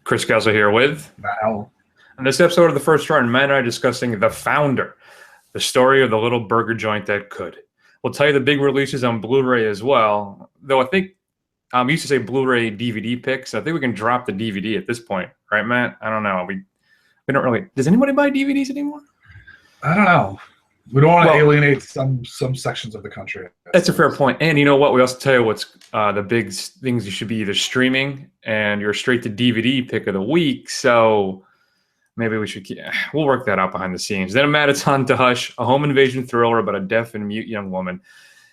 Chris Kessler here with Wow. on this episode of The First Run, Matt and I are discussing The Founder, the story of the little burger joint that could. We'll tell you the big releases on Blu-ray as well, though I think we used to say Blu-ray DVD Picks. I think we can drop the DVD at this point, right, Matt? I don't know. We don't really. Does anybody buy DVDs anymore? I don't know. We don't want to alienate some sections of the country. That's a fair point. And you know what? We also tell you what's the big things you should be either streaming and your straight to DVD pick of the week. So maybe we should we'll work that out behind the scenes. Then Matt, it's on to Hush, a home invasion thriller about a deaf and mute young woman.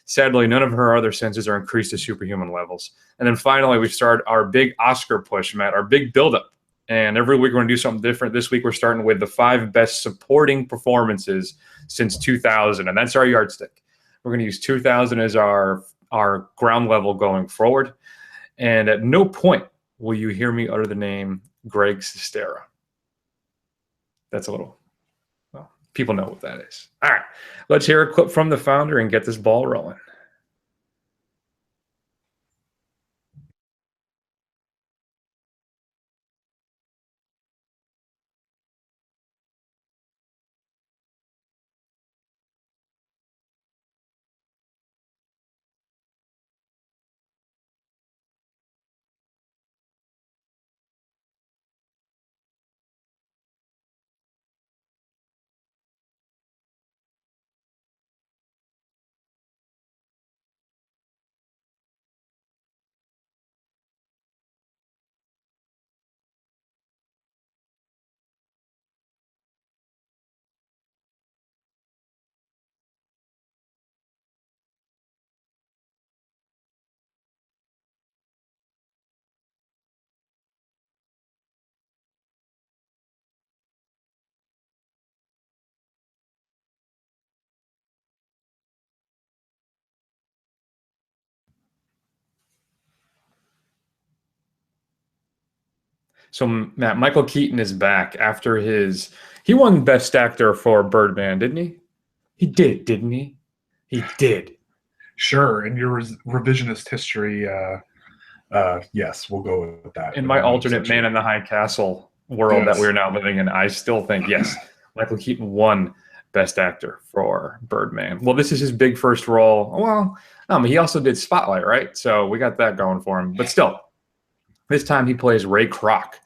Sadly, none of her other senses are increased to superhuman levels. And then finally, we start our big Oscar push, Matt, our big buildup. And every week we're going to do something different. This week we're starting with the 5 best supporting performances since 2000, and that's our yardstick. We're going to use 2000 as our ground level going forward. And at no point will you hear me utter the name Greg Sestero. That's a little, well, people know what that is. All right, let's hear a clip from The Founder and get this ball rolling. So, Matt, Michael Keaton is back after he won Best Actor for Birdman, didn't he? He did, didn't he? He did. Sure. In your revisionist history, yes, we'll go with that. In my alternate Man in the High Castle world that we're now living in, I still think, yes, Michael Keaton won Best Actor for Birdman. Well, this is his big first role. Well, he also did Spotlight, right? So we got that going for him. But still, this time he plays Ray Kroc,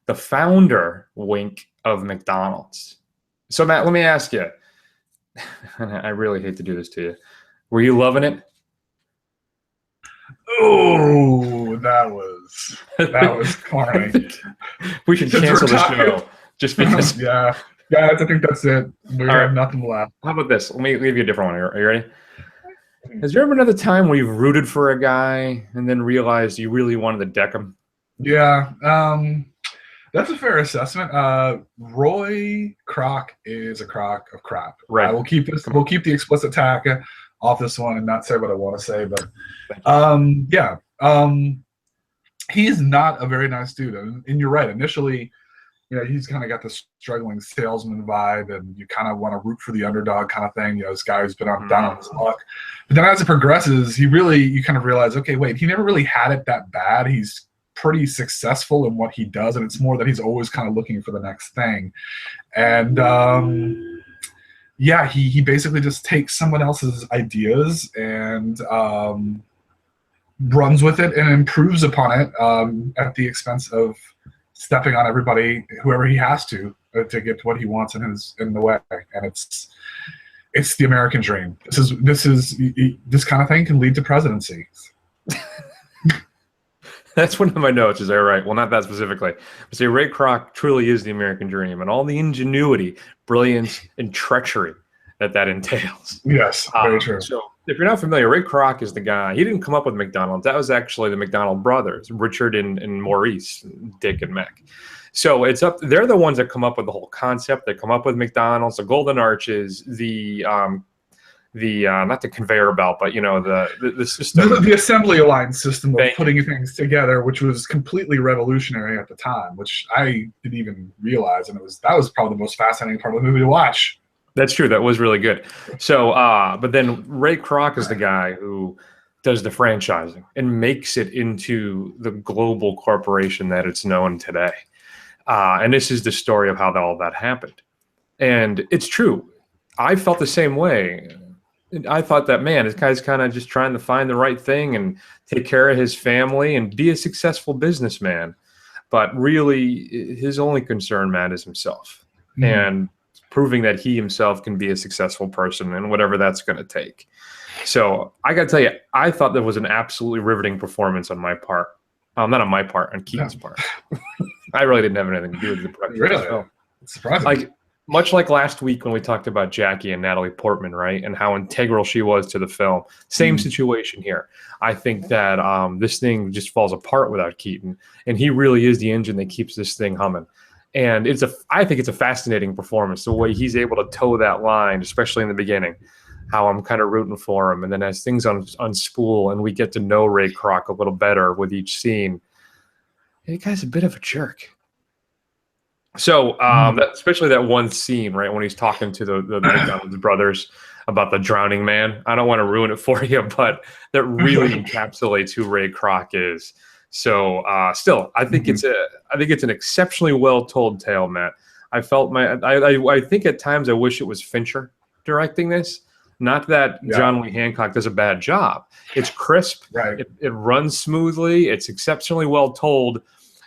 the founder, wink, of McDonald's. So, Matt, let me ask you, and I really hate to do this to you, were you loving it? Oh, that was corny. We should cancel the show just because. Yeah, I think that's it. We have nothing left. How about this? Let me give you a different one. Are you ready? Has there ever been another time where you've rooted for a guy and then realized you really wanted to deck him? Yeah, that's a fair assessment. Roy Kroc is a crock of crap. Right. We'll keep the explicit tag off this one and not say what I want to say, but he's not a very nice dude. And you're right. Initially, he's kind of got this struggling salesman vibe, and you kind of want to root for the underdog kind of thing. This guy who's been down on his luck. But then as it progresses, you kind of realize, okay, wait, he never really had it that bad. He's pretty successful in what he does, and it's more that he's always kind of looking for the next thing. And he basically just takes someone else's ideas and runs with it and improves upon it at the expense of stepping on whoever he has to get what he wants in the way. And it's the American dream. This kind of thing can lead to presidency. That's one of my notes. Is that right? Well, not that specifically. But say Ray Kroc truly is the American dream, and all the ingenuity, brilliance, and treachery that entails. Yes, very true. So if you're not familiar, Ray Kroc is the guy. He didn't come up with McDonald's. That was actually the McDonald brothers, Richard and Maurice, Dick and Mac. So they're the ones that come up with the whole concept. They come up with McDonald's, the Golden Arches, the not the conveyor belt, but the system, the assembly line system of putting things together, which was completely revolutionary at the time, which I didn't even realize, and that was probably the most fascinating part of the movie to watch. That's true. That was really good. So, but then Ray Kroc is the guy who does the franchising and makes it into the global corporation that it's known today. And this is the story of how all that happened. And it's true. I felt the same way. I thought that, man, this guy's kind of just trying to find the right thing and take care of his family and be a successful businessman. But really, his only concern, Matt, is himself and proving that he himself can be a successful person and whatever that's going to take. So I got to tell you, I thought that was an absolutely riveting performance on my part. Not on my part, on Keaton's part. I really didn't have anything to do with the production. Really? It's surprising. Much like last week when we talked about Jackie and Natalie Portman, right, and how integral she was to the film. Same situation here. I think that this thing just falls apart without Keaton, and he really is the engine that keeps this thing humming. And I think it's a fascinating performance, the way he's able to toe that line, especially in the beginning, how I'm kind of rooting for him. And then as things unspool and we get to know Ray Kroc a little better with each scene, the guy's a bit of a jerk. So especially that one scene, right, when he's talking to the McDonald's brothers about the drowning man. I don't want to ruin it for you, but that really encapsulates who Ray Kroc is. So still, I think it's an exceptionally well told tale, Matt. I think at times I wish it was Fincher directing this. Not that John Lee Hancock does a bad job. It's crisp. Right. It runs smoothly. It's exceptionally well told.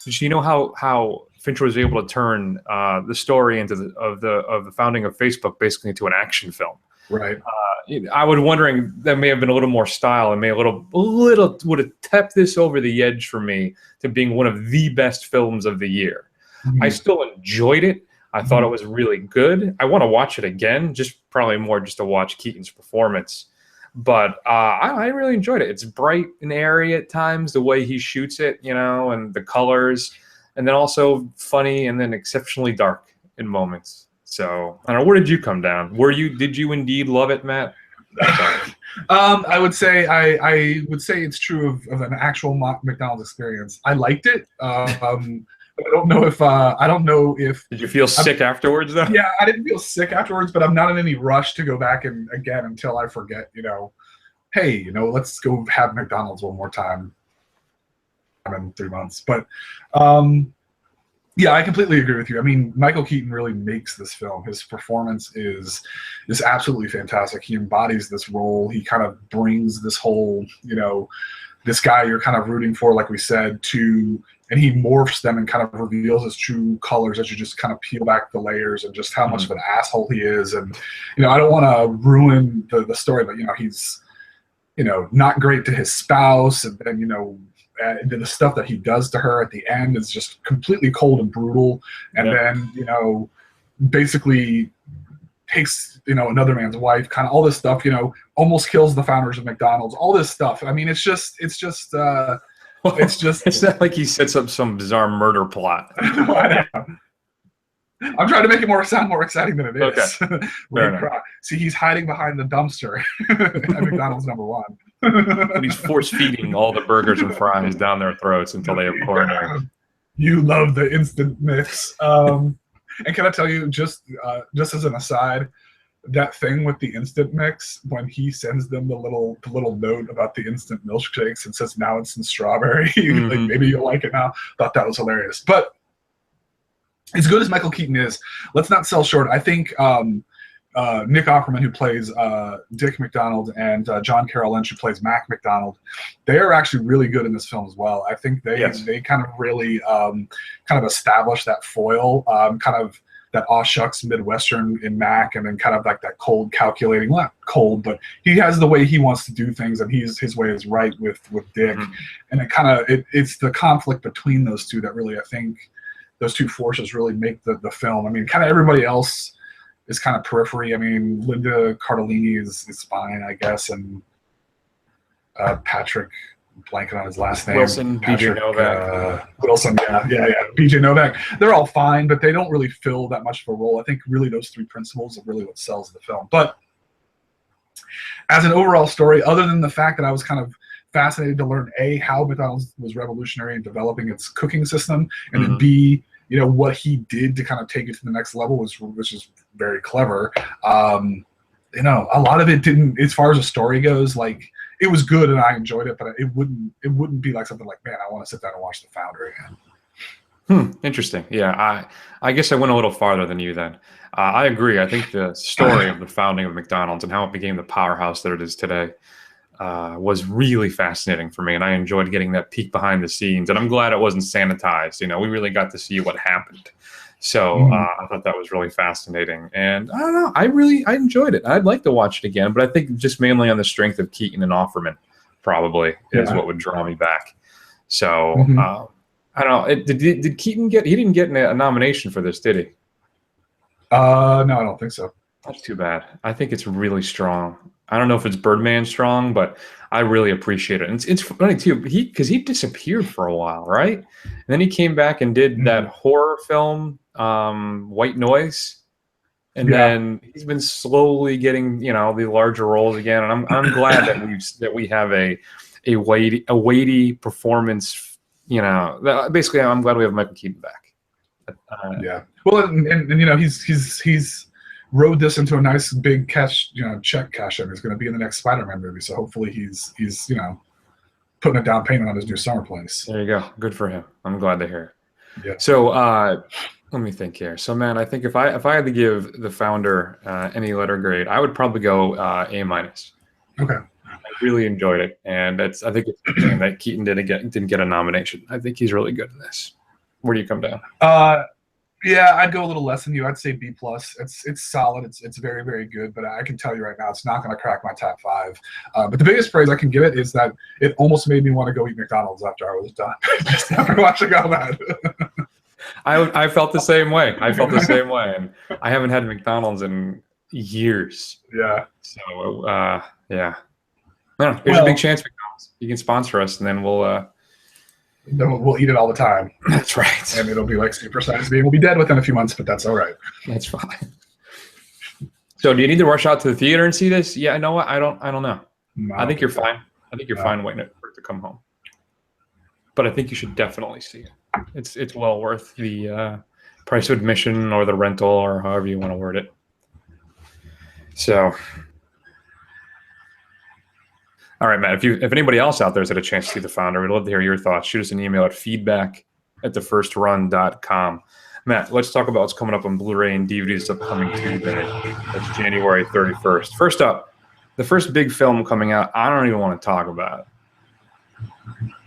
You know how Fincher was able to turn the story into the founding of Facebook basically into an action film. Right. I was wondering that may have been a little more style and may a little would have tipped this over the edge for me to being one of the best films of the year. I still enjoyed it. I thought it was really good. I want to watch it again, probably more just to watch Keaton's performance. But I really enjoyed it. It's bright and airy at times, the way he shoots it, and the colors, and then also funny and then exceptionally dark in moments. So I don't know. Where did you come down? Did you indeed love it, Matt? I would say it's true of an actual McDonald's experience. I liked it. I don't know if. Did you feel sick afterwards, though? Yeah, I didn't feel sick afterwards, but I'm not in any rush to go back and again until I forget. Hey, let's go have McDonald's one more time in 3 months. But yeah, I completely agree with you. I mean, Michael Keaton really makes this film. His performance is absolutely fantastic. He embodies this role. He kind of brings this whole, this guy you're kind of rooting for, like we said, and he morphs them and kind of reveals his true colors as you just kind of peel back the layers and just how much of an asshole he is. And, I don't want to ruin the story, but, he's, not great to his spouse. And then, the stuff that he does to her at the end is just completely cold and brutal. And then, basically takes, another man's wife, kind of all this stuff, almost kills the founders of McDonald's, all this stuff. I mean, it's just it's not like he sets up some bizarre murder plot. I'm trying to make it sound more exciting than it is. Okay. See, he's hiding behind the dumpster at McDonald's #1. And he's force feeding all the burgers and fries down their throats until they have coronary. You love the instant mix. And can I tell you, just as an aside, that thing with the instant mix, when he sends them the little note about the instant milkshakes and says now it's in strawberry, like maybe you'll like it now. Thought that was hilarious. But as good as Michael Keaton is, let's not sell short. I think Nick Offerman, who plays Dick McDonald, and John Carroll Lynch, who plays Mac McDonald, they are actually really good in this film as well. I think they kind of really kind of establish that foil, kind of that aw shucks Midwestern in Mac, and then kind of like that cold, calculating, well, not cold, but he has the way he wants to do things, and his way is right with Dick. And it kind of it's the conflict between those two that really, I think, those two forces really make the film. I mean, kind of everybody else is kind of periphery. I mean, Linda Cardellini is fine, I guess, and Patrick, blanking on his last name. Wilson, BJ Novak. Wilson, yeah. BJ Novak. They're all fine, but they don't really fill that much of a role. I think really those three principles are really what sells the film. But as an overall story, other than the fact that I was kind of fascinated to learn A, how McDonald's was revolutionary in developing its cooking system, and then B, what he did to kind of take it to the next level, which is very clever. A lot of it didn't, as far as the story goes, like, it was good and I enjoyed it, but it wouldn't be like something like, man, I want to sit down and watch The Founder again. Interesting. Yeah, I guess I went a little farther than you then. I agree. I think the story of the founding of McDonald's and how it became the powerhouse that it is today was really fascinating for me, and I enjoyed getting that peek behind the scenes. And I'm glad it wasn't sanitized. You know, we really got to see what happened. So I thought that was really fascinating. And I don't know, I enjoyed it. I'd like to watch it again, but I think just mainly on the strength of Keaton and Offerman probably is what would draw me back. So I don't know. Did Keaton get? He didn't get a nomination for this, did he? No, I don't think so. That's too bad. I think it's really strong. I don't know if it's Birdman strong, but I really appreciate it. And it's funny too, because he disappeared for a while, right? And then he came back and did that horror film, White Noise, and then he's been slowly getting, you know, the larger roles again. And I'm glad that we have a weighty performance. You know, basically, I'm glad we have Michael Keaton back. Well, and you know, he's rode this into a nice big check cash in. He's going to be in the next Spider-Man movie, so hopefully he's you know, putting a down payment on his new summer place. There you go. Good for him. I'm glad to hear it. Yeah. So let me think here. So man, I think if I had to give The Founder any letter grade, I would probably go A-. Okay. I really enjoyed it, and I think it's a shame that Keaton didn't get a nomination. I think he's really good in this. Where do you come down? Yeah, I'd go a little less than you. I'd say B+. It's solid. It's very, very good. But I can tell you right now, it's not going to crack my top 5. But the biggest praise I can give it is that it almost made me want to go eat McDonald's after I was done. Just after watching all that. I felt the same way. And I haven't had McDonald's in years. Yeah. So yeah. No, there's a big chance McDonald's. You can sponsor us, and then we'll eat it all the time. That's right. And it'll be like Super Size Being. We'll be dead within a few months, but that's all right. That's fine. So do you need to rush out to the theater and see this? Yeah, you know what? I don't know. No, I think you're fine. I think you're fine waiting for it to come home. But I think you should definitely see it. It's well worth the price of admission or the rental or however you want to word it. So all right, Matt, if anybody else out there has had a chance to see The Founder, we'd love to hear your thoughts. Shoot us an email at feedback@thefirstrun.com. Matt, let's talk about what's coming up on Blu-ray and DVD this upcoming Tuesday. That's January 31st. First up, the first big film coming out, I don't even want to talk about,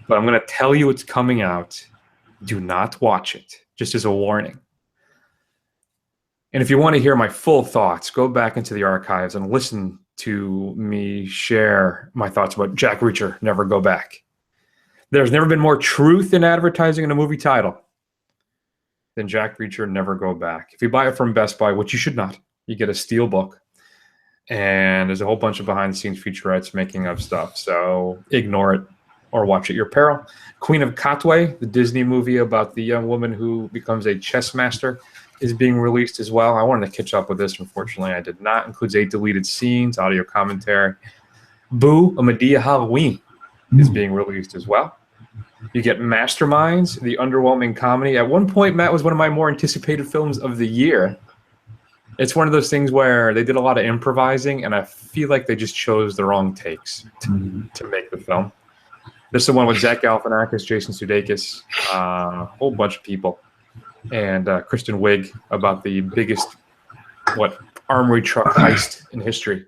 but I'm going to tell you it's coming out. Do not watch it, just as a warning. And if you want to hear my full thoughts, go back into the archives and listen to me share my thoughts about Jack Reacher, Never Go Back. There's never been more truth in advertising in a movie title than Jack Reacher, Never Go Back. If you buy it from Best Buy, which you should not, you get a steel book. And there's a whole bunch of behind-the-scenes featurettes making of stuff. So ignore it or watch at your peril. Queen of Katwe, the Disney movie about the young woman who becomes a chess master, is being released as well. I wanted to catch up with this. Unfortunately, I did not. Includes 8 deleted scenes, audio commentary. Boo, A Medea Halloween is being released as well. You get Masterminds, the underwhelming comedy. At one point, Matt, was one of my more anticipated films of the year. It's one of those things where they did a lot of improvising, and I feel like they just chose the wrong takes to make the film. This is the one with Zach Galifianakis, Jason Sudeikis, a whole bunch of people. And Kristen Wiig about the biggest, armory truck heist in history.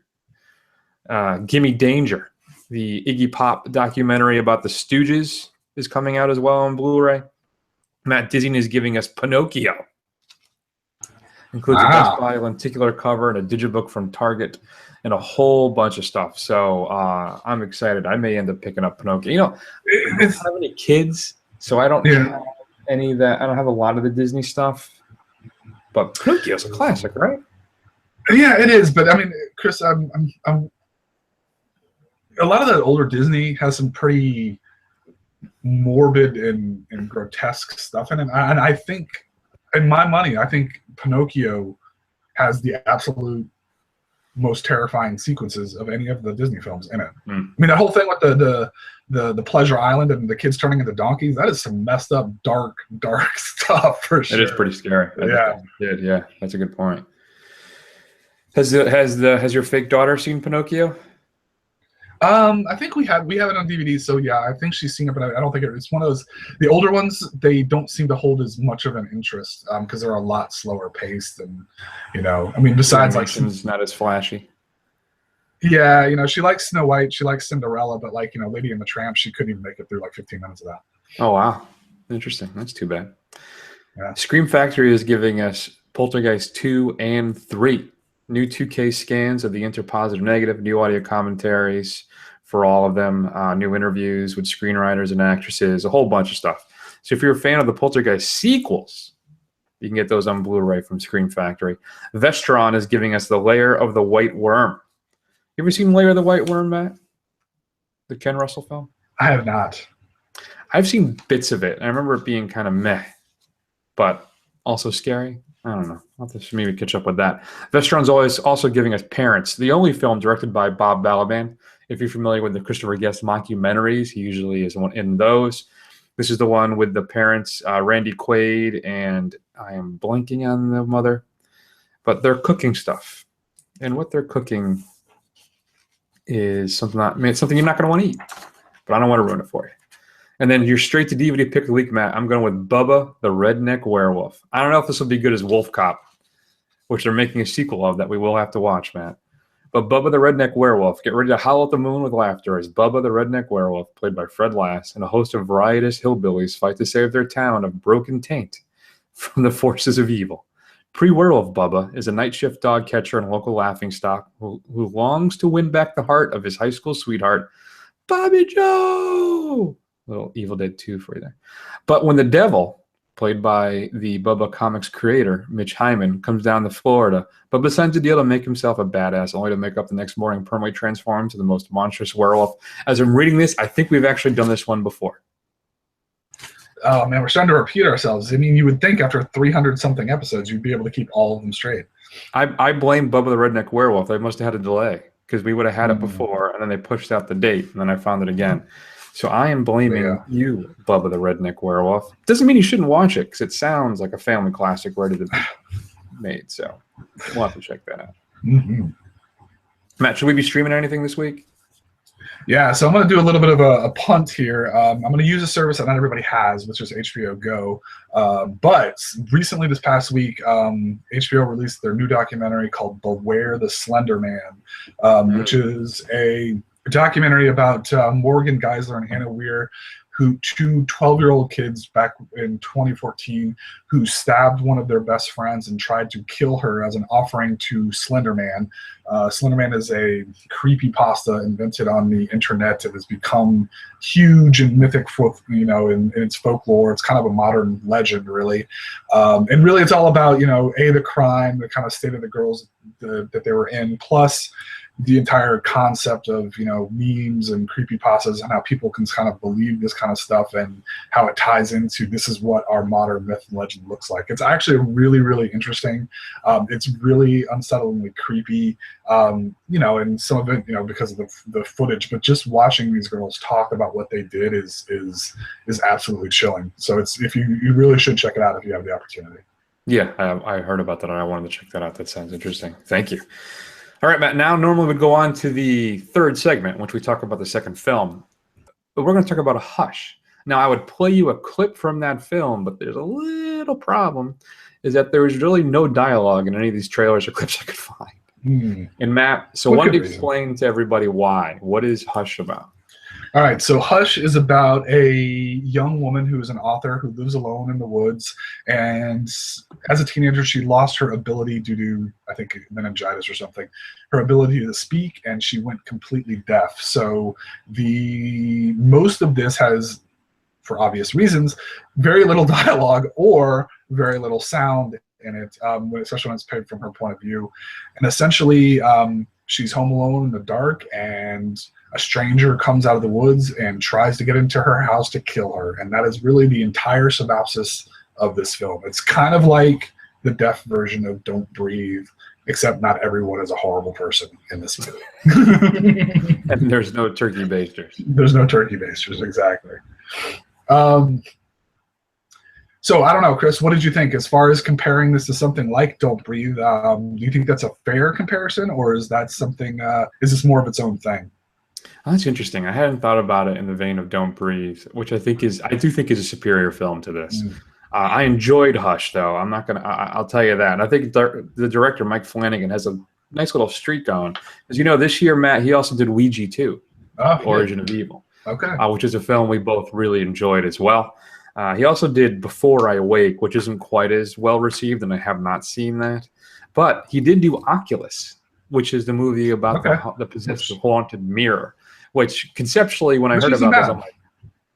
Gimme Danger, the Iggy Pop documentary about the Stooges, is coming out as well on Blu-ray. Matt, Disney is giving us Pinocchio. Includes a Best Buy lenticular cover and a digibook from Target and a whole bunch of stuff. So I'm excited. I may end up picking up Pinocchio. You know, I don't have any kids, so I don't have any of that. I don't have a lot of the Disney stuff, but Pinocchio's a classic, right? Yeah, it is. But I mean, Chris, I'm a lot of the older Disney has some pretty morbid and grotesque stuff in it, and I think, in my money, I think Pinocchio has the absolute most terrifying sequences of any of the Disney films in it. I mean, that whole thing with the Pleasure Island and the kids turning into donkeys, that is some messed up, dark stuff for sure. It is pretty scary. Yeah, that's a good point. Has your fake daughter seen Pinocchio? I think we have it on DVD, so yeah, I think she's seen it, but I don't think it's one of those. The older ones, they don't seem to hold as much of an interest because they're a lot slower paced, and I mean, besides Animation's not as flashy. yeah, she likes Snow White, she likes Cinderella, but like Lady and the Tramp, she couldn't even make it through like 15 minutes of that. Oh wow, interesting. That's too bad. Yeah. Scream Factory is giving us Poltergeist 2 and 3. New 2K scans of the interpositive negative, new audio commentaries for all of them, new interviews with screenwriters and actresses, a whole bunch of stuff. So if you're a fan of the Poltergeist sequels, you can get those on Blu-ray from Scream Factory. Vestron is giving us The Lair of the White Worm. You ever seen Lair of the White Worm, Matt? The Ken Russell film? I have not. I've seen bits of it. I remember it being kind of meh, but also scary. I don't know. I'll have to maybe catch up with that. Vestron's always also giving us Parents, the only film directed by Bob Balaban. If you're familiar with the Christopher Guest mockumentaries, he usually is in those. This is the one with the parents, Randy Quaid, and I am blanking on the mother, but they're cooking stuff. And what they're cooking is something you're not going to want to eat, but I don't want to ruin it for you. And then your straight to DVD pick of the week, Matt. I'm going with Bubba the Redneck Werewolf. I don't know if this will be good as Wolf Cop, which they're making a sequel of that we will have to watch, Matt. But Bubba the Redneck Werewolf, get ready to howl at the moon with laughter as Bubba the Redneck Werewolf, played by Fred Lass, and a host of riotous hillbillies fight to save their town of broken taint from the forces of evil. Pre-werewolf Bubba is a night shift dog catcher and local laughingstock who longs to win back the heart of his high school sweetheart, Bobby Joe. Little Evil Dead 2 for you there. But when the devil, played by the Bubba Comics creator, Mitch Hyman, comes down to Florida, Bubba signs a deal to make himself a badass, only to make up the next morning permanently transform into the most monstrous werewolf. As I'm reading this, I think we've actually done this one before. Oh, man, we're starting to repeat ourselves. I mean, you would think after 300-something episodes, you'd be able to keep all of them straight. I blame Bubba the Redneck Werewolf. They must have had a delay because we would have had it before, and then they pushed out the date, and then I found it again. So I am blaming you, Bubba the Redneck Werewolf. Doesn't mean you shouldn't watch it because it sounds like a family classic ready to be made. So we'll have to check that out. Matt, should we be streaming anything this week? Yeah, so I'm going to do a little bit of a punt here. I'm going to use a service that not everybody has, which is HBO Go. But recently, this past week, HBO released their new documentary called Beware the Slender Man, which is a documentary about Morgan Geisler and Hannah Weir, two 12-year-old kids back in 2014 who stabbed one of their best friends and tried to kill her as an offering to Slender Man. Slender Man is a creepypasta invented on the internet. It has become huge and mythic, in its folklore. It's kind of a modern legend, really. And really, it's all about, the crime, the kind of state of the girls that they were in, plus the entire concept of memes and creepypastas and how people can kind of believe this kind of stuff and how it ties into this is what our modern myth and legend looks like. It's actually really, really interesting. It's really unsettlingly creepy, and some of it, because of the footage. But just watching these girls talk about what they did is absolutely chilling. So you really should check it out if you have the opportunity. Yeah, I heard about that and I wanted to check that out. That sounds interesting. Thank you. All right, Matt, now normally we'd go on to the third segment, in which we talk about the second film. But we're going to talk about a Hush. Now, I would play you a clip from that film, but there's a little problem, is that there was really no dialogue in any of these trailers or clips I could find. And Matt, so why don't you explain to everybody why? What is Hush about? All right, so Hush is about a young woman who is an author who lives alone in the woods, and as a teenager, she lost her ability due to, I think, meningitis or something, her ability to speak, and she went completely deaf. So most of this has, for obvious reasons, very little dialogue or very little sound in it, especially when it's played from her point of view. And essentially, she's home alone in the dark, and a stranger comes out of the woods and tries to get into her house to kill her. And that is really the entire synopsis of this film. It's kind of like the deaf version of Don't Breathe, except not everyone is a horrible person in this movie. And there's no turkey basters. There's no turkey basters, exactly. So I don't know, Chris, what did you think as far as comparing this to something like Don't Breathe? Do you think that's a fair comparison, or is that something, is this more of its own thing? Oh, that's interesting. I hadn't thought about it in the vein of Don't Breathe, which I do think is a superior film to this. Mm. I enjoyed Hush, though. I'm not gonna. I'll tell you that. And I think the director Mike Flanagan has a nice little streak going. As you know, this year, Matt, he also did Ouija 2, Oh, he did. Origin of Evil, Okay. which is a film we both really enjoyed as well. He also did Before I Awake, which isn't quite as well received, and I have not seen that. But he did do Oculus, which is the movie about Okay. the possessed haunted mirror. Which conceptually, when I Which heard isn't about this, bad. I'm like,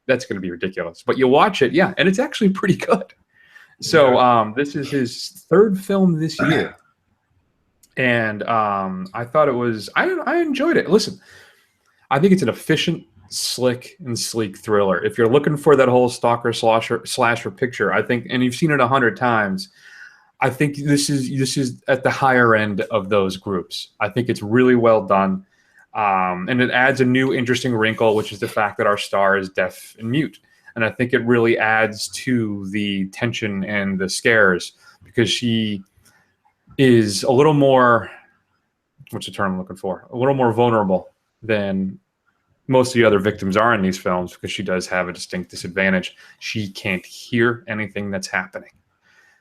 that's going to be ridiculous. But you watch it, yeah, and it's actually pretty good. So this is his third film this year, and I thought it was I enjoyed it. Listen, I think it's an efficient, slick, and sleek thriller. If you're looking for that whole stalker slasher picture, I think, and you've seen it 100 times, I think this is at the higher end of those groups. I think it's really well done, and it adds a new interesting wrinkle, which is the fact that our star is deaf and mute, and I think it really adds to the tension and the scares because she is a little more, what's the term I'm looking for? A little more vulnerable than most of the other victims are in these films because she does have a distinct disadvantage. She can't hear anything that's happening.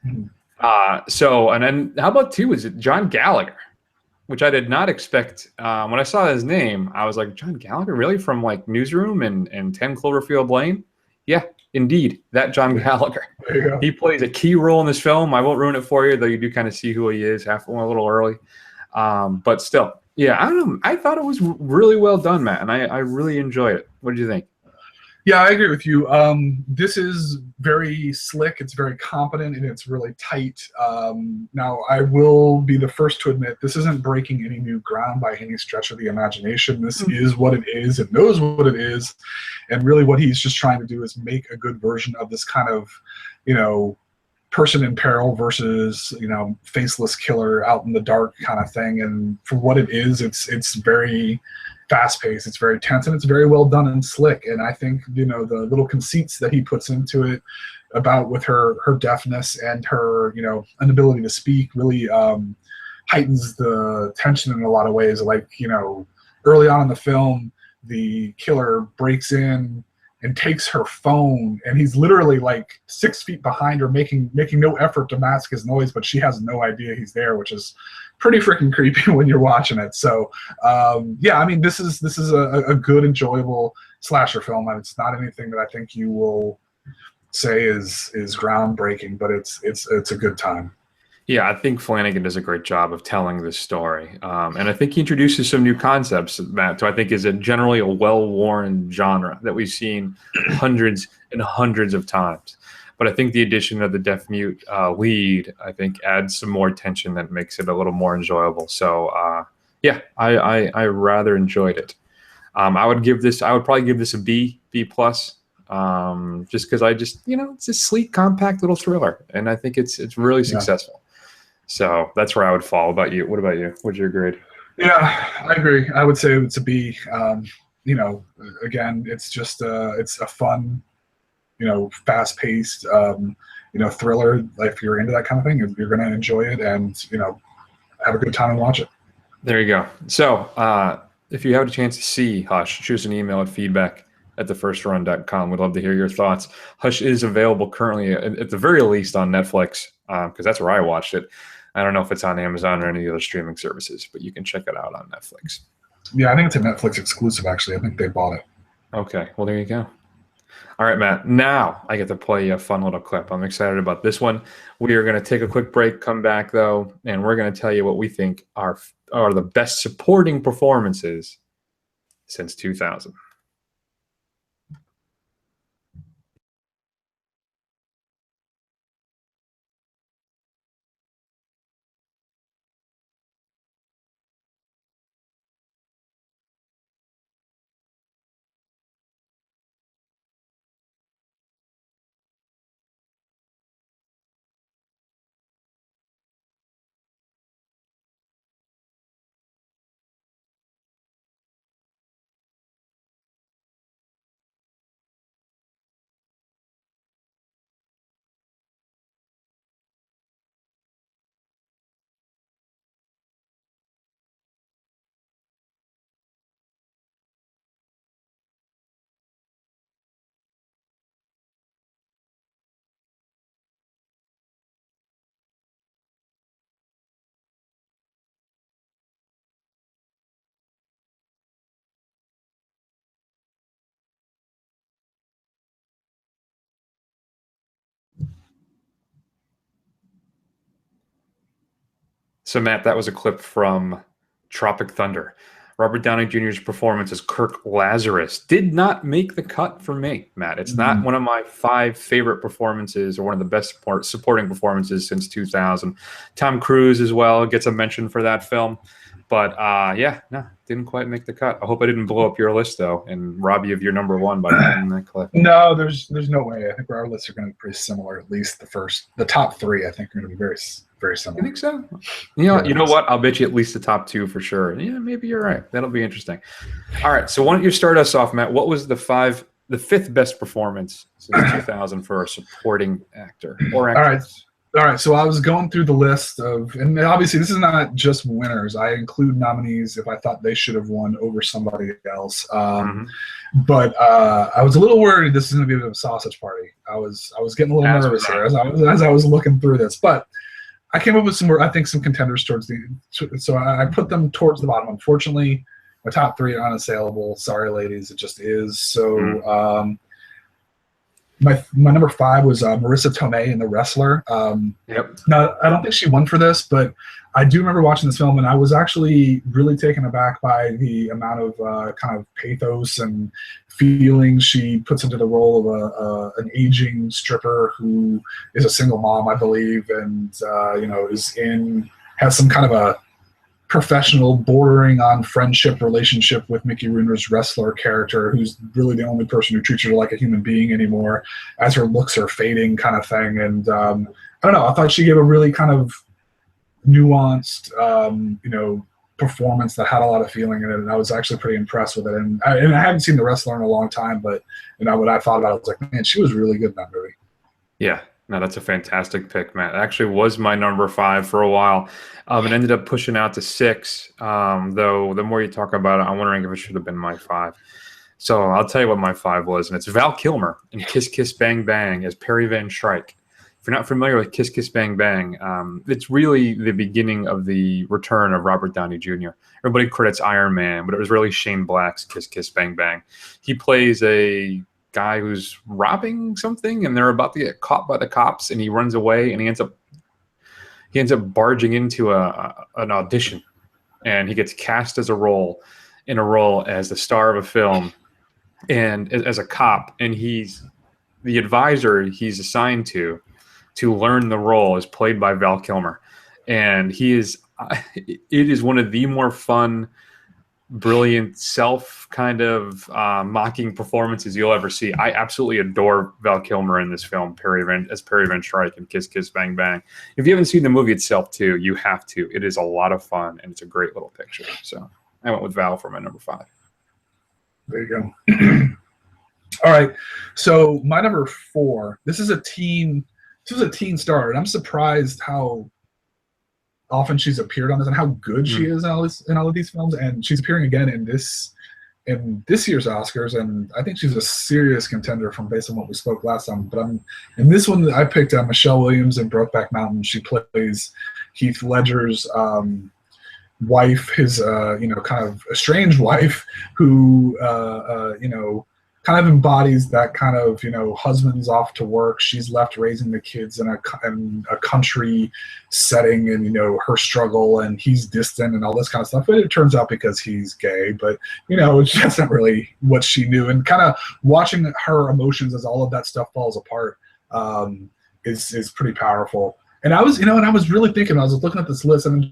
Mhm. And then how about two? Is it John Gallagher, which I did not expect. When I saw his name, I was like, John Gallagher, really? From like Newsroom and 10 Cloverfield Lane? Yeah, indeed, that John Gallagher. There you go. He plays a key role in this film. I won't ruin it for you, though you do kind of see who he is a little early. But still, yeah, I don't know. I thought it was really well done, Matt, and I really enjoyed it. What did you think? Yeah, I agree with you. This is very slick. It's very competent, and it's really tight. Now, I will be the first to admit this isn't breaking any new ground by any stretch of the imagination. This is what it is. It knows what it is, and really, what he's just trying to do is make a good version of this kind of, you know, person in peril versus, you know, faceless killer out in the dark kind of thing. And for what it is, it's very fast paced, it's very tense, and it's very well done and slick. And I think, you know, the little conceits that he puts into it about with her deafness and her, you know, inability to speak really heightens the tension in a lot of ways. Like, you know, early on in the film, the killer breaks in and takes her phone, and he's literally like 6 feet behind her, making no effort to mask his noise, but she has no idea he's there, which is pretty freaking creepy when you're watching it. So yeah, I mean, this is a good, enjoyable slasher film, and it's not anything that I think you will say is groundbreaking, but it's a good time. Yeah, I think Flanagan does a great job of telling this story, and I think he introduces some new concepts, Matt, to I think is generally a well-worn genre that we've seen hundreds and hundreds of times. But I think the addition of the deaf mute lead, I think, adds some more tension that makes it a little more enjoyable. So yeah, I rather enjoyed it. I would probably give this a B plus, just because it's a sleek, compact little thriller, and I think it's really Yeah. successful. So that's where I would fall. About you? What about you? What's your grade? Yeah, I agree. I would say it's a B. You know, again, it's just it's a fun, you know, fast-paced, you know, thriller. Like, if you're into that kind of thing, you're going to enjoy it, and, you know, have a good time and watch it. There you go. So if you have a chance to see Hush, shoot us an email at feedback@thefirstrun.com. We'd love to hear your thoughts. Hush is available currently, at the very least, on Netflix, because that's where I watched it. I don't know if it's on Amazon or any other streaming services, but you can check it out on Netflix. Yeah, I think it's a Netflix exclusive, actually. I think they bought it. Okay, well, there you go. All right, Matt. Now I get to play a fun little clip. I'm excited about this one. We are going to take a quick break, come back, though, and we're going to tell you what we think are the best supporting performances since 2000. So, Matt, that was a clip from Tropic Thunder. Robert Downey Jr.'s performance as Kirk Lazarus did not make the cut for me, Matt. It's not one of my 5 favorite performances or one of the best supporting performances since 2000. Tom Cruise as well gets a mention for that film. But, didn't quite make the cut. I hope I didn't blow up your list, though, and rob you of your number 1 by playing that clip. No, there's no way. I think our lists are going to be pretty similar. At least the top 3, I think, are going to be very similar. You think so? You know what? I'll bet you at least the top 2 for sure. Yeah, maybe you're right. That'll be interesting. All right, so why don't you start us off, Matt? What was the 5th best performance since 2000 for a supporting actor or actress? All right, so I was going through the list of, and obviously this is not just winners. I include nominees if I thought they should have won over somebody else. But I was a little worried this is going to be a bit of a sausage party. I was getting a little nervous here as I was looking through this. But I came up with some contenders towards the. So I put them towards the bottom. Unfortunately, my top 3 are unassailable. Sorry, ladies, it just is. So. My number 5 was Marissa Tomei in The Wrestler. Now, I don't think she won for this, but I do remember watching this film, and I was actually really taken aback by the amount of kind of pathos and feelings she puts into the role of an aging stripper who is a single mom, I believe, and has some kind of a professional bordering on friendship relationship with Mickey Rooney's wrestler character, who's really the only person who treats her like a human being anymore as her looks are fading kind of thing. And I don't know, I thought she gave a really kind of nuanced, performance that had a lot of feeling in it. And I was actually pretty impressed with it. And I haven't seen The Wrestler in a long time, but what I thought about it was like, man, she was really good in that movie. Yeah. No, that's a fantastic pick, Matt. It actually was my number 5 for a while. It ended up pushing out to 6, though the more you talk about it, I'm wondering if it should have been my 5. So I'll tell you what my 5 was, and it's Val Kilmer in Kiss Kiss Bang Bang as Perry Van Shrike. If you're not familiar with Kiss Kiss Bang Bang, it's really the beginning of the return of Robert Downey Jr. Everybody credits Iron Man, but it was really Shane Black's Kiss Kiss Bang Bang. He plays a guy who's robbing something, and they're about to get caught by the cops, and he runs away, and he ends up barging into an audition, and he gets cast as a role as the star of a film, and as a cop, and he's the advisor he's assigned to learn the role is played by Val Kilmer, and it is one of the more fun, brilliant, self kind of mocking performances you'll ever see. I absolutely adore Val Kilmer in this film, Perry Van Shrike in Kiss Kiss Bang Bang. If you haven't seen the movie itself too, you have to. It is a lot of fun, and it's a great little picture. So I went with Val for my number 5. There you go. All right, so my number 4. This was a teen star, and I'm surprised how often she's appeared on this and how good she is in all of these films. And she's appearing again in this year's Oscars, and I think she's a serious contender from based on what we spoke last time. But in this one that I picked out, Michelle Williams in Brokeback Mountain. She plays Heath Ledger's wife, his kind of estranged wife, who kind of embodies that kind of, husband's off to work, she's left raising the kids in a country setting, and, her struggle, and he's distant and all this kind of stuff. But it turns out because he's gay, but, that's not really what she knew. And kind of watching her emotions as all of that stuff falls apart is pretty powerful. And I was really thinking, I was looking at this list, and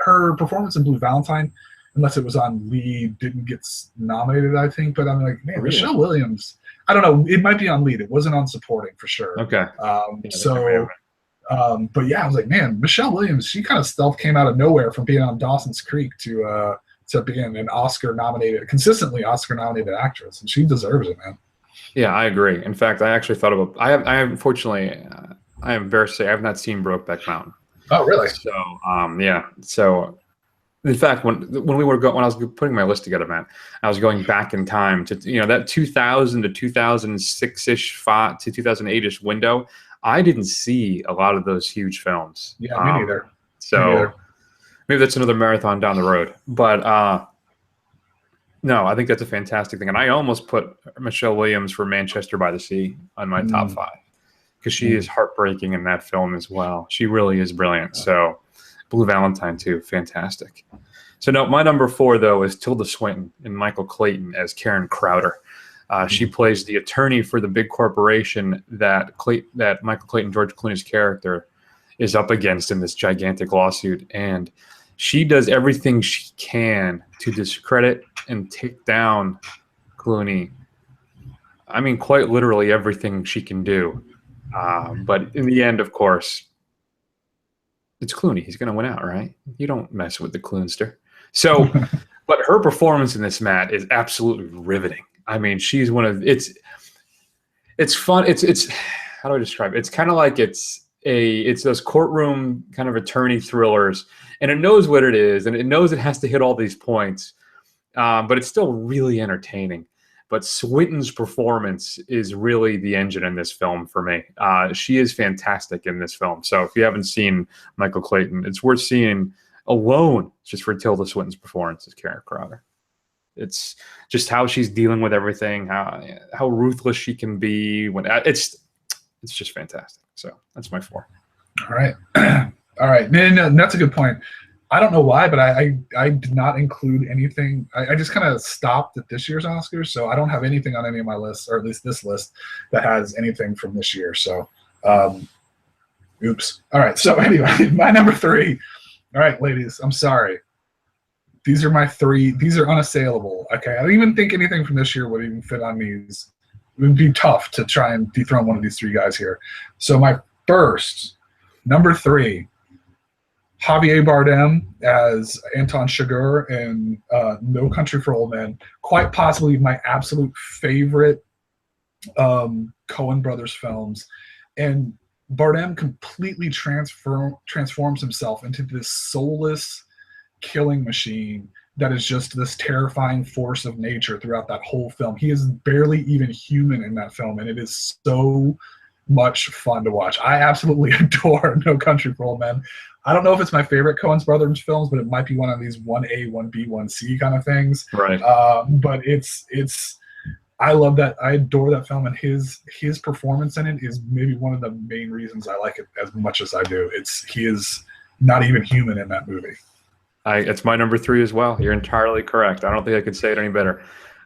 her performance in Blue Valentine, unless it was on lead, didn't get nominated, I think. But I'm like, man, really? Michelle Williams, I don't know. It might be on lead. It wasn't on supporting for sure. Okay. But yeah, I was like, man, Michelle Williams, she kind of came out of nowhere from being on Dawson's Creek to being an consistently Oscar-nominated actress, and she deserves it, man. Yeah, I agree. In fact, I actually thought about. I unfortunately, I am embarrassed to say I have not seen Brokeback Mountain. Oh, really? So, yeah. So. In fact, when I was putting my list together, Matt, I was going back in time to that 2000 to 2006-ish to 2008-ish window. I didn't see a lot of those huge films. Yeah, me neither. So maybe that's another marathon down the road. But no, I think that's a fantastic thing, and I almost put Michelle Williams for Manchester by the Sea on my top 5 because she is heartbreaking in that film as well. She really is brilliant. So. Blue Valentine too, fantastic. So no, my number 4 though is Tilda Swinton and Michael Clayton as Karen Crowder. She plays the attorney for the big corporation that Michael Clayton, George Clooney's character, is up against in this gigantic lawsuit, and she does everything she can to discredit and take down Clooney. I mean, quite literally everything she can do. But in the end, of course, it's Clooney. He's going to win out, right? You don't mess with the Cloonster. So, but her performance in this, Matt, is absolutely riveting. I mean, she's one of it's fun. It's how do I describe it? It's kind of like it's those courtroom kind of attorney thrillers, and it knows what it is, and it knows it has to hit all these points, but it's still really entertaining. But Swinton's performance is really the engine in this film for me. She is fantastic in this film. So if you haven't seen Michael Clayton, it's worth seeing alone just for Tilda Swinton's performance as Karen Crowder. It's just how she's dealing with everything, how ruthless she can be. It's just fantastic. So that's my 4. All right. All right. No, that's a good point. I don't know why, but I did not include anything. I just kind of stopped at this year's Oscars, so I don't have anything on any of my lists, or at least this list, that has anything from this year. So, oops. All right. So anyway, my number 3. All right, ladies, I'm sorry. These are my 3. These are unassailable. Okay, I don't even think anything from this year would even fit on these. It would be tough to try and dethrone one of these 3 guys here. So my first, number 3, Javier Bardem as Anton Chigurh in No Country for Old Men. Quite possibly my absolute favorite Coen Brothers films. And Bardem completely transforms himself into this soulless killing machine that is just this terrifying force of nature throughout that whole film. He is barely even human in that film, and it is so much fun to watch. I absolutely adore No Country for Old Men. I don't know if it's my favorite Coen Brothers films, but it might be one of these 1A, 1B, 1C kind of things. Right. But it's I love that. I adore that film, and his performance in it is maybe one of the main reasons I like it as much as I do. He is not even human in that movie. It's my number 3 as well. You're entirely correct. I don't think I could say it any better.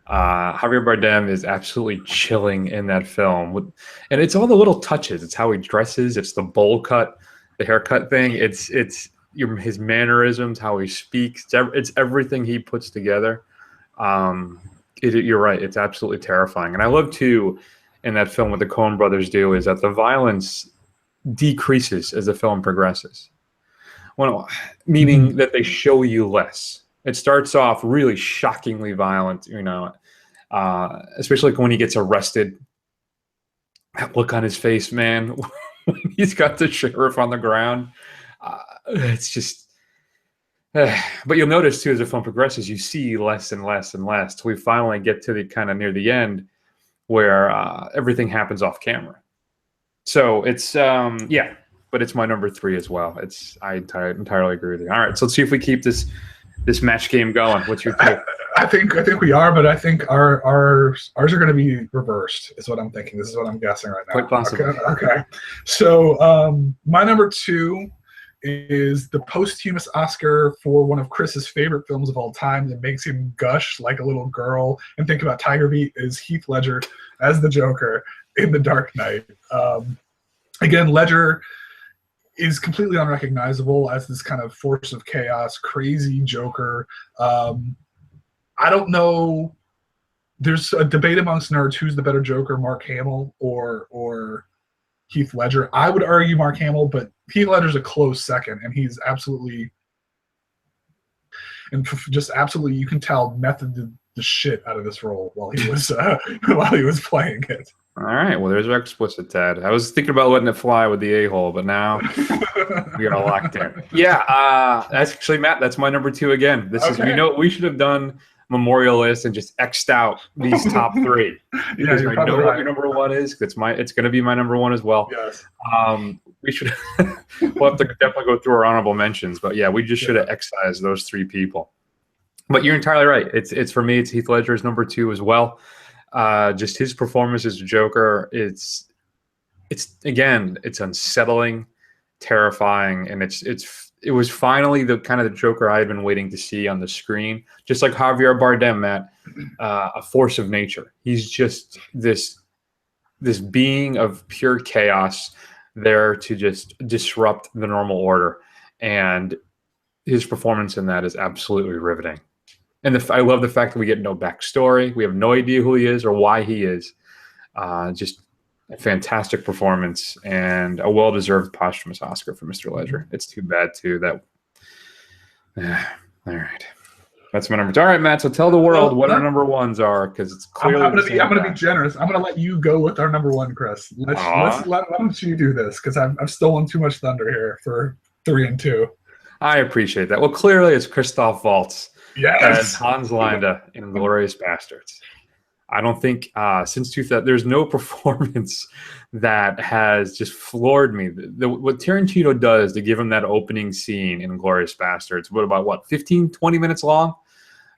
Javier Bardem is absolutely chilling in that film, and it's all the little touches. It's how he dresses. It's the bowl cut, the haircut thing. It's his mannerisms, how he speaks. It's everything he puts together. You're right. It's absolutely terrifying. And I love too, in that film, what the Coen brothers do is that the violence decreases as the film progresses. Well, meaning that they show you less. It starts off really shockingly violent, especially when he gets arrested. That look on his face, man, when he's got the sheriff on the ground. It's just, but you'll notice too, as the film progresses, you see less and less and less till we finally get to the kind of near the end where everything happens off camera. So it's, but it's my number 3 as well. I entirely agree with you. All right, so let's see if we keep this match game going. What's your take? I think we are, but I think ours are going to be reversed. Is what I'm thinking. This is what I'm guessing right now. Quite possible. Okay. So my number 2 is the posthumous Oscar for one of Chris's favorite films of all time that makes him gush like a little girl and think about Tiger Beat, is Heath Ledger as the Joker in The Dark Knight. Again, Ledger is completely unrecognizable as this kind of force of chaos, crazy Joker. I don't know. There's a debate amongst nerds who's the better Joker, Mark Hamill or Heath Ledger. I would argue Mark Hamill, but Heath Ledger's a close second, and he's absolutely, and just absolutely, you can tell, methoded the shit out of this role while he was playing it. All right, well, there's our explicit, Ted. I was thinking about letting it fly with the a-hole, but now we got locked in. Yeah, that's actually, Matt, that's my number 2 again. This is, we should have done memorial list and just X'd out these top 3. Because I know what your number 1 is. It's going to be my number 1 as well. Yes. We should, we'll have to definitely go through our honorable mentions, but yeah, we just should have excised those 3 people. But you're entirely right. It's for me, it's Heath Ledger's number 2 as well. Just his performance as Joker, it's unsettling, terrifying, and it's it was finally the kind of the Joker I had been waiting to see on the screen. Just like Javier Bardem, Matt, a force of nature. He's just this being of pure chaos there to just disrupt the normal order. And his performance in that is absolutely riveting. And I love the fact that we get no backstory. We have no idea who he is or why he is. Just a fantastic performance and a well-deserved posthumous Oscar for Mr. Ledger. It's too bad, too, that... all right. That's my number two. All right, Matt, so tell the world what our number ones are, because it's clearly... I'm going to be generous. I'm going to let you go with our number one, Chris. Why don't you do this, because I've stolen too much thunder here for 3 and 2. I appreciate that. Well, clearly it's Christoph Waltz as Hans Landa in Inglourious Bastards. I don't think since 2000, there's no performance that has just floored me. What Tarantino does to give him that opening scene in Inglourious Bastards, what, 15, 20 minutes long?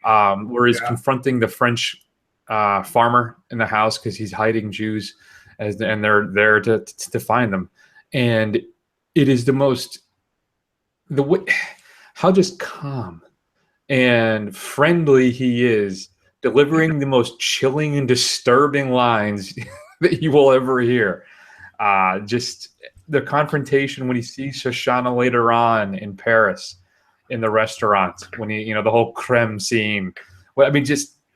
Where he's confronting the French farmer in the house because he's hiding Jews, and they're there to find them. And it is how just calm and friendly he is, delivering the most chilling and disturbing lines that you will ever hear. Just the confrontation when he sees Shoshana later on in Paris in the restaurant, when he, the whole creme scene. Well, I mean,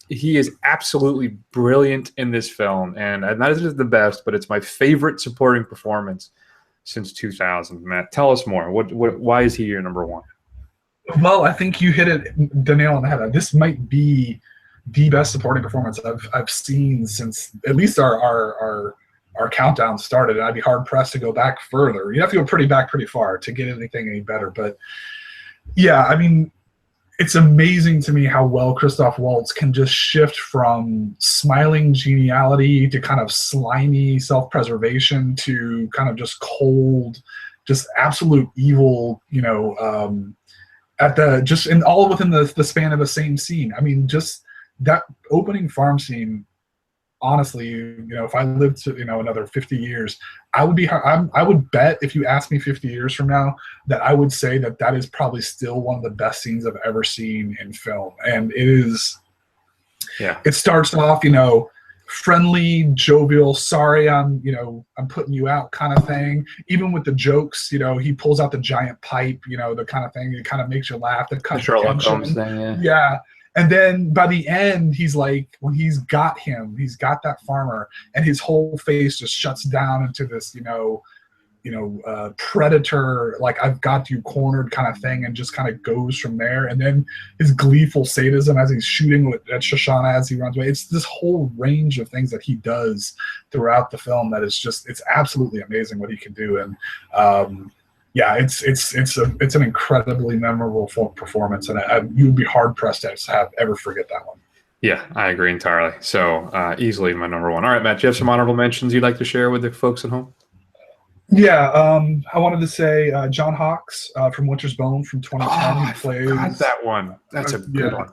he is absolutely brilliant in this film. And not as the best, but it's my favorite supporting performance since 2000. Matt, tell us more. Why is he your number one? Well, I think you hit the nail on the head. This might be the best supporting performance I've seen since at least our countdown started. And I'd be hard pressed to go back further. You have to go pretty far to get anything any better. But yeah, I mean, it's amazing to me how well Christoph Waltz can just shift from smiling geniality to kind of slimy self-preservation to kind of just cold, just absolute evil, all within the span of the same scene. I mean, just that opening farm scene, honestly, if I lived to, another 50 years, I would bet, if you asked me 50 years from now, that I would say that is probably still one of the best scenes I've ever seen in film. And it is, it starts off, friendly, jovial, sorry, I'm putting you out kind of thing. Even with the jokes, he pulls out the giant pipe, the kind of thing that kind of makes you laugh. That cuts Sherlock Holmes thing, yeah. And then by the end, he's like, when he's got that farmer, and his whole face just shuts down into this, predator, like I've got you cornered kind of thing, and just kind of goes from there. And then his gleeful sadism as he's shooting at Shoshana as he runs away. It's this whole range of things that he does throughout the film that is just, it's absolutely amazing what he can do. And it's an incredibly memorable performance, and you'd be hard pressed to ever forget that one. Yeah, I agree entirely. So easily my number one. All right, Matt, do you have some honorable mentions you'd like to share with the folks at home? Yeah, I wanted to say John Hawkes from Winter's Bone from 2010. He plays that one. That's a good one.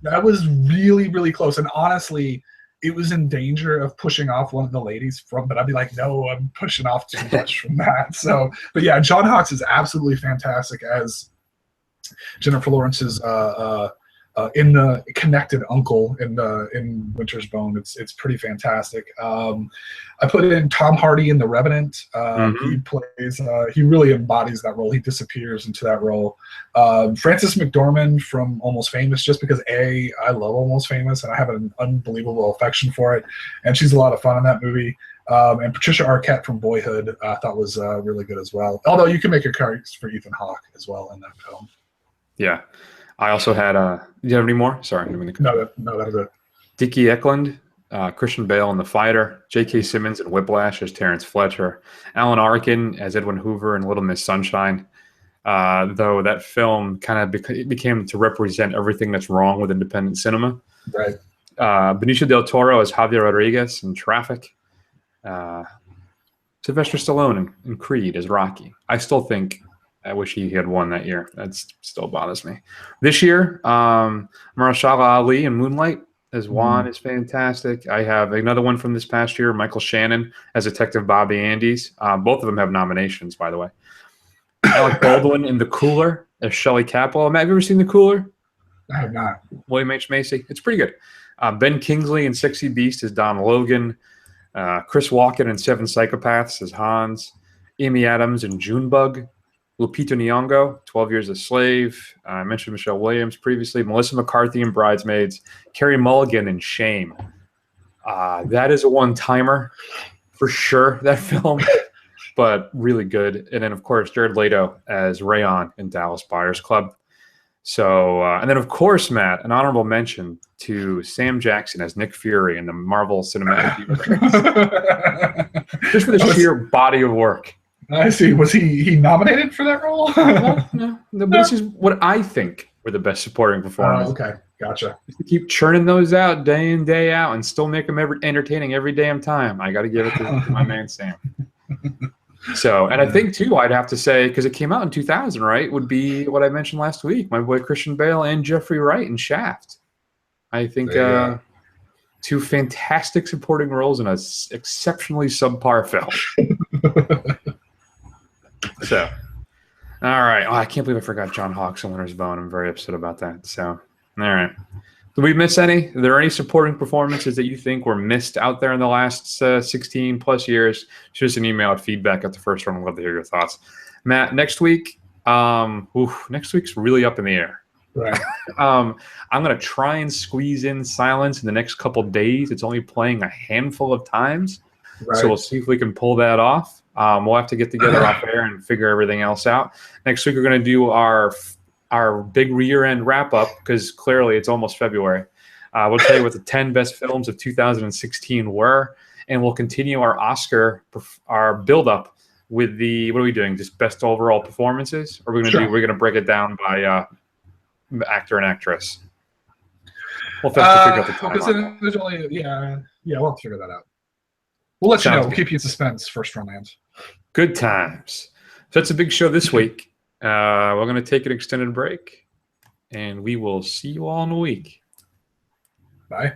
That was really, really close, and honestly, it was in danger of pushing off one of the ladies but I'd be like, no, I'm pushing off too much from that. So, but yeah, John Hawkes is absolutely fantastic as Jennifer Lawrence's in the connected uncle in Winter's Bone. It's pretty fantastic. I put in Tom Hardy in The Revenant. He really embodies that role. He disappears into that role. Frances McDormand from Almost Famous, just because I love Almost Famous and I have an unbelievable affection for it, and she's a lot of fun in that movie. And Patricia Arquette from Boyhood I thought was really good as well. Although you can make a case for Ethan Hawke as well in that film. Yeah. I also had do you have any more? Sorry. No, that was it. Dickie Eklund, Christian Bale in The Fighter, J.K. Simmons in Whiplash as Terrence Fletcher, Alan Arkin as Edwin Hoover in Little Miss Sunshine. Though that film kind of became to represent everything that's wrong with independent cinema. Right. Benicio del Toro as Javier Rodriguez in Traffic. Sylvester Stallone in Creed as Rocky. I wish he had won that year. That still bothers me. This year, Mahershala Ali in Moonlight as Juan is fantastic. I have another one from this past year, Michael Shannon as Detective Bobby Andes. Both of them have nominations, by the way. Alec Baldwin in The Cooler as Shelley Capel. Matt, have you ever seen The Cooler? I have not. William H. Macy. It's pretty good. Ben Kingsley in Sexy Beast as Don Logan. Chris Walken in Seven Psychopaths as Hans. Amy Adams in Junebug. Lupita Nyong'o, 12 Years a Slave. I mentioned Michelle Williams previously. Melissa McCarthy in Bridesmaids. Carey Mulligan in Shame. That is a one-timer for sure, that film, but really good. And then, of course, Jared Leto as Rayon in Dallas Buyers Club. So, and then, of course, Matt, an honorable mention to Sam Jackson as Nick Fury in the Marvel Cinematic Universe. Just for the sheer body of work. I see. Was he nominated for that role? No. This is what I think were the best supporting performances. Okay, gotcha. Just to keep churning those out day in, day out, and still make them entertaining every damn time. I got to give it to my man Sam. So, and I think too, I'd have to say, because it came out in 2000, right? Would be what I mentioned last week. My boy Christian Bale and Jeffrey Wright in Shaft. I think two fantastic supporting roles in a exceptionally subpar film. So, all right. Oh, I can't believe I forgot John Hawkes and Winter's Bone. I'm very upset about that. So, all right. Did we miss any? Are there any supporting performances that you think were missed out there in the last 16 plus years? Shoot us an email at feedback@thefirstrun. I'd love to hear your thoughts. Matt, next week, next week's really up in the air. Right. I'm going to try and squeeze in Silence in the next couple days. It's only playing a handful of times. Right. So we'll see if we can pull that off. We'll have to get together off air and figure everything else out. Next week, we're going to do our big year-end wrap-up because clearly it's almost February. We'll tell you what the 10 best films of 2016 were, and we'll continue our build-up with the, what are we doing, just best overall performances? Or we're going to break it down by actor and actress? We'll have to figure out the time. There's only, we'll have to figure that out. We'll let you know. We'll keep you in suspense. First Run Lands. Good times. So that's a big show this week. We're going to take an extended break, and we will see you all in a week. Bye.